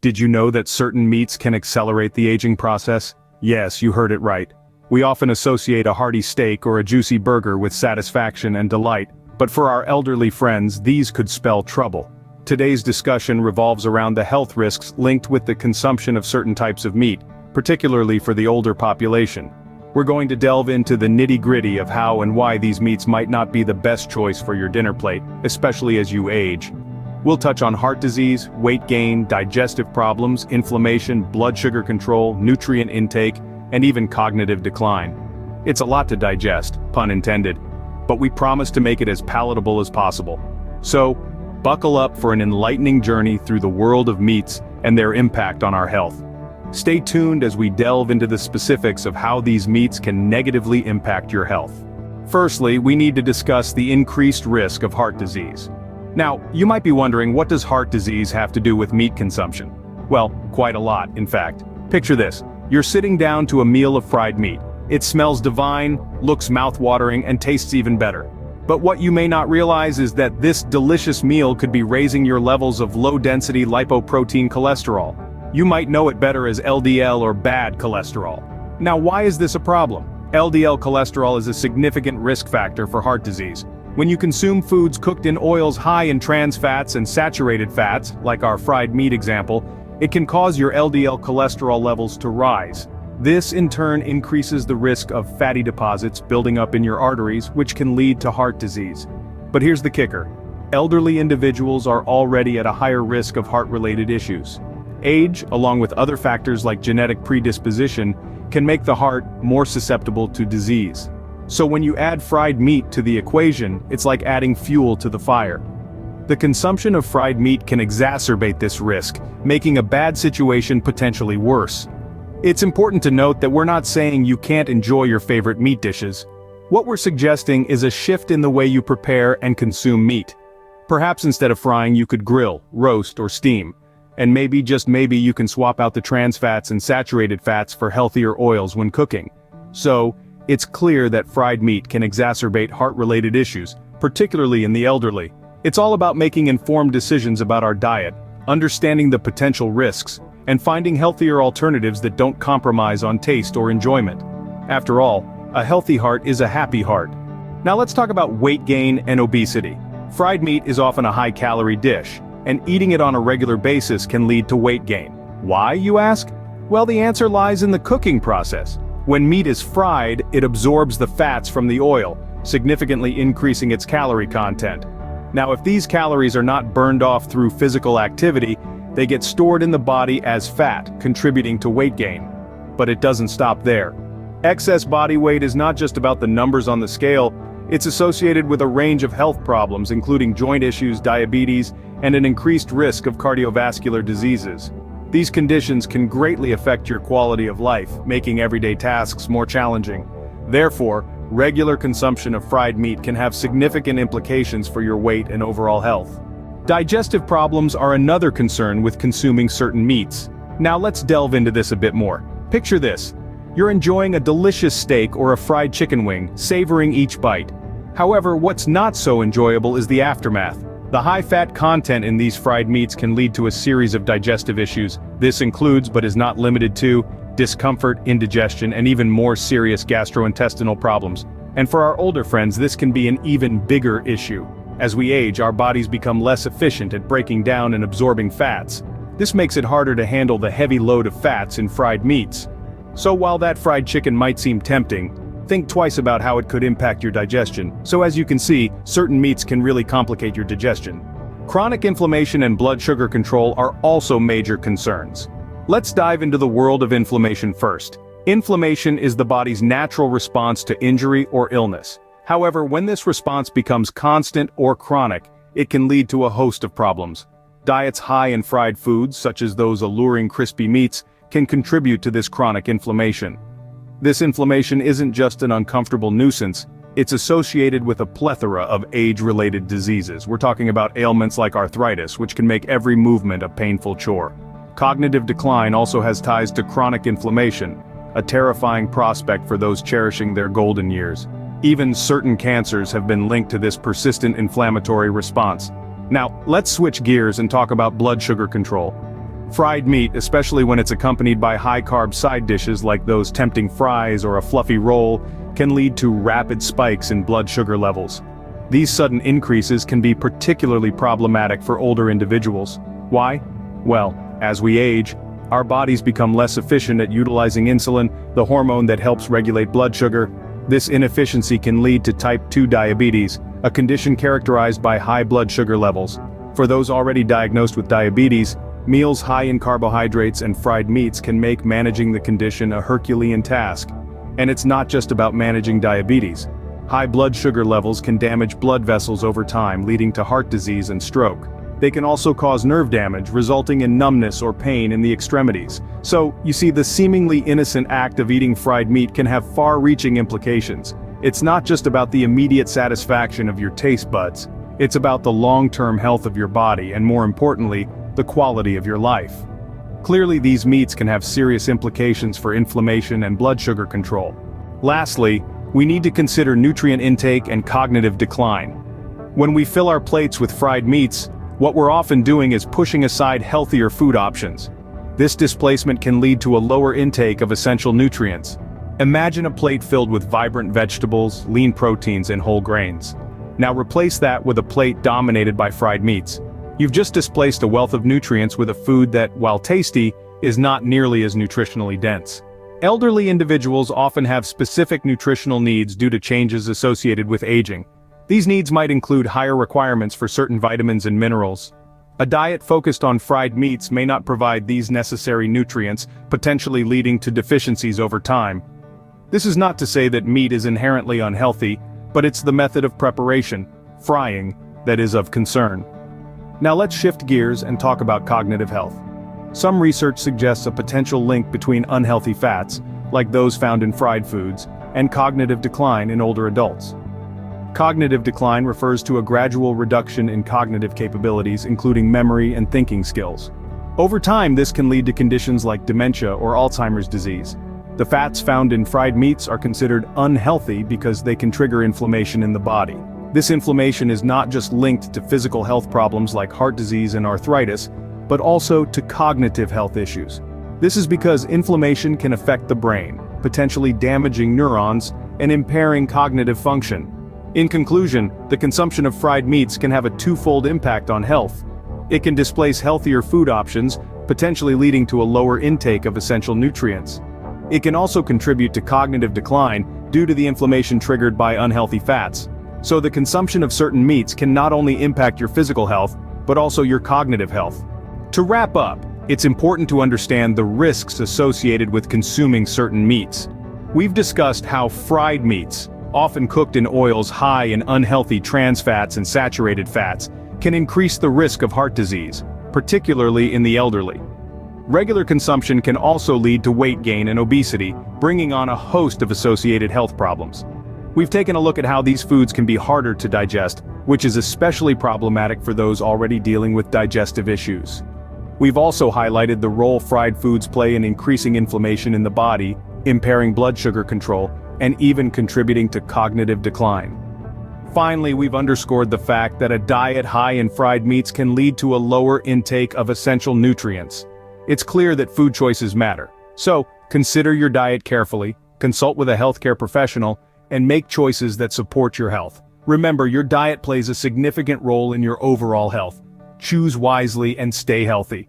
Did you know that certain meats can accelerate the aging process? Yes, you heard it right. We often associate a hearty steak or a juicy burger with satisfaction and delight, but for our elderly friends, these could spell trouble. Today's discussion revolves around the health risks linked with the consumption of certain types of meat, particularly for the older population. We're going to delve into the nitty-gritty of how and why these meats might not be the best choice for your dinner plate, especially as you age. We'll touch on heart disease, weight gain, digestive problems, inflammation, blood sugar control, nutrient intake, and even cognitive decline. It's a lot to digest, pun intended, but we promise to make it as palatable as possible. So, buckle up for an enlightening journey through the world of meats and their impact on our health. Stay tuned as we delve into the specifics of how these meats can negatively impact your health. Firstly, we need to discuss the increased risk of heart disease. Now, you might be wondering, what does heart disease have to do with meat consumption? Well, quite a lot, in fact. Picture this. You're sitting down to a meal of fried meat. It smells divine, looks mouth-watering, and tastes even better. But what you may not realize is that this delicious meal could be raising your levels of low-density lipoprotein cholesterol. You might know it better as LDL or bad cholesterol. Now, why is this a problem? LDL cholesterol is a significant risk factor for heart disease. When you consume foods cooked in oils high in trans fats and saturated fats, like our fried meat example, it can cause your LDL cholesterol levels to rise. This in turn increases the risk of fatty deposits building up in your arteries, which can lead to heart disease. But here's the kicker. Elderly individuals are already at a higher risk of heart-related issues. Age, along with other factors like genetic predisposition, can make the heart more susceptible to disease. So when you add fried meat to the equation, it's like adding fuel to the fire. The consumption of fried meat can exacerbate this risk, making a bad situation potentially worse. It's important to note that we're not saying you can't enjoy your favorite meat dishes. What we're suggesting is a shift in the way you prepare and consume meat. Perhaps instead of frying, you could grill, roast, or steam. And maybe, just maybe, you can swap out the trans fats and saturated fats for healthier oils when cooking. So, it's clear that fried meat can exacerbate heart-related issues, particularly in the elderly. It's all about making informed decisions about our diet, understanding the potential risks, and finding healthier alternatives that don't compromise on taste or enjoyment. After all, a healthy heart is a happy heart. Now let's talk about weight gain and obesity. Fried meat is often a high-calorie dish, and eating it on a regular basis can lead to weight gain. Why, you ask? Well, the answer lies in the cooking process. When meat is fried, it absorbs the fats from the oil, significantly increasing its calorie content. Now, if these calories are not burned off through physical activity, they get stored in the body as fat, contributing to weight gain. But it doesn't stop there. Excess body weight is not just about the numbers on the scale, it's associated with a range of health problems including joint issues, diabetes, and an increased risk of cardiovascular diseases. These conditions can greatly affect your quality of life, making everyday tasks more challenging. Therefore, regular consumption of fried meat can have significant implications for your weight and overall health. Digestive problems are another concern with consuming certain meats. Now let's delve into this a bit more. Picture this. You're enjoying a delicious steak or a fried chicken wing, savoring each bite. However, what's not so enjoyable is the aftermath. The high-fat content in these fried meats can lead to a series of digestive issues. This includes, but is not limited to, discomfort, indigestion, and even more serious gastrointestinal problems. And for our older friends, this can be an even bigger issue. As we age, our bodies become less efficient at breaking down and absorbing fats. This makes it harder to handle the heavy load of fats in fried meats. So while that fried chicken might seem tempting, think twice about how it could impact your digestion. So as you can see, certain meats can really complicate your digestion. Chronic inflammation and blood sugar control are also major concerns. Let's dive into the world of inflammation first. Inflammation is the body's natural response to injury or illness. However, when this response becomes constant or chronic, it can lead to a host of problems. Diets high in fried foods, such as those alluring crispy meats, can contribute to this chronic inflammation. This inflammation isn't just an uncomfortable nuisance, it's associated with a plethora of age-related diseases. We're talking about ailments like arthritis, which can make every movement a painful chore. Cognitive decline also has ties to chronic inflammation, a terrifying prospect for those cherishing their golden years. Even certain cancers have been linked to this persistent inflammatory response. Now, let's switch gears and talk about blood sugar control. Fried meat, especially when it's accompanied by high-carb side dishes like those tempting fries or a fluffy roll, can lead to rapid spikes in blood sugar levels. These sudden increases can be particularly problematic for older individuals. Why? Well, as we age, our bodies become less efficient at utilizing insulin, the hormone that helps regulate blood sugar. This inefficiency can lead to type 2 diabetes, a condition characterized by high blood sugar levels. For those already diagnosed with diabetes, meals high in carbohydrates and fried meats can make managing the condition a Herculean task. And it's not just about managing diabetes. High blood sugar levels can damage blood vessels over time, leading to heart disease and stroke. They can also cause nerve damage, resulting in numbness or pain in the extremities. So, you see, the seemingly innocent act of eating fried meat can have far-reaching implications. It's not just about the immediate satisfaction of your taste buds. It's about the long-term health of your body and, more importantly, the quality of your life. Clearly, these meats can have serious implications for inflammation and blood sugar control. Lastly, we need to consider nutrient intake and cognitive decline. When we fill our plates with fried meats, what we're often doing is pushing aside healthier food options. This displacement can lead to a lower intake of essential nutrients. Imagine a plate filled with vibrant vegetables, lean proteins, and whole grains. Now replace that with a plate dominated by fried meats. You've just displaced a wealth of nutrients with a food that, while tasty, is not nearly as nutritionally dense. Elderly individuals often have specific nutritional needs due to changes associated with aging. These needs might include higher requirements for certain vitamins and minerals. A diet focused on fried meats may not provide these necessary nutrients, potentially leading to deficiencies over time. This is not to say that meat is inherently unhealthy, but it's the method of preparation, frying, that is of concern. Now let's shift gears and talk about cognitive health. Some research suggests a potential link between unhealthy fats, like those found in fried foods, and cognitive decline in older adults. Cognitive decline refers to a gradual reduction in cognitive capabilities, including memory and thinking skills. Over time, this can lead to conditions like dementia or Alzheimer's disease. The fats found in fried meats are considered unhealthy because they can trigger inflammation in the body. This inflammation is not just linked to physical health problems like heart disease and arthritis, but also to cognitive health issues. This is because inflammation can affect the brain, potentially damaging neurons and impairing cognitive function. In conclusion, the consumption of fried meats can have a twofold impact on health. It can displace healthier food options, potentially leading to a lower intake of essential nutrients. It can also contribute to cognitive decline due to the inflammation triggered by unhealthy fats. So the consumption of certain meats can not only impact your physical health, but also your cognitive health. To wrap up, it's important to understand the risks associated with consuming certain meats. We've discussed how fried meats, often cooked in oils high in unhealthy trans fats and saturated fats, can increase the risk of heart disease, particularly in the elderly. Regular consumption can also lead to weight gain and obesity, bringing on a host of associated health problems. We've taken a look at how these foods can be harder to digest, which is especially problematic for those already dealing with digestive issues. We've also highlighted the role fried foods play in increasing inflammation in the body, impairing blood sugar control, and even contributing to cognitive decline. Finally, we've underscored the fact that a diet high in fried meats can lead to a lower intake of essential nutrients. It's clear that food choices matter. So, consider your diet carefully, consult with a healthcare professional, and make choices that support your health. Remember, your diet plays a significant role in your overall health. Choose wisely and stay healthy.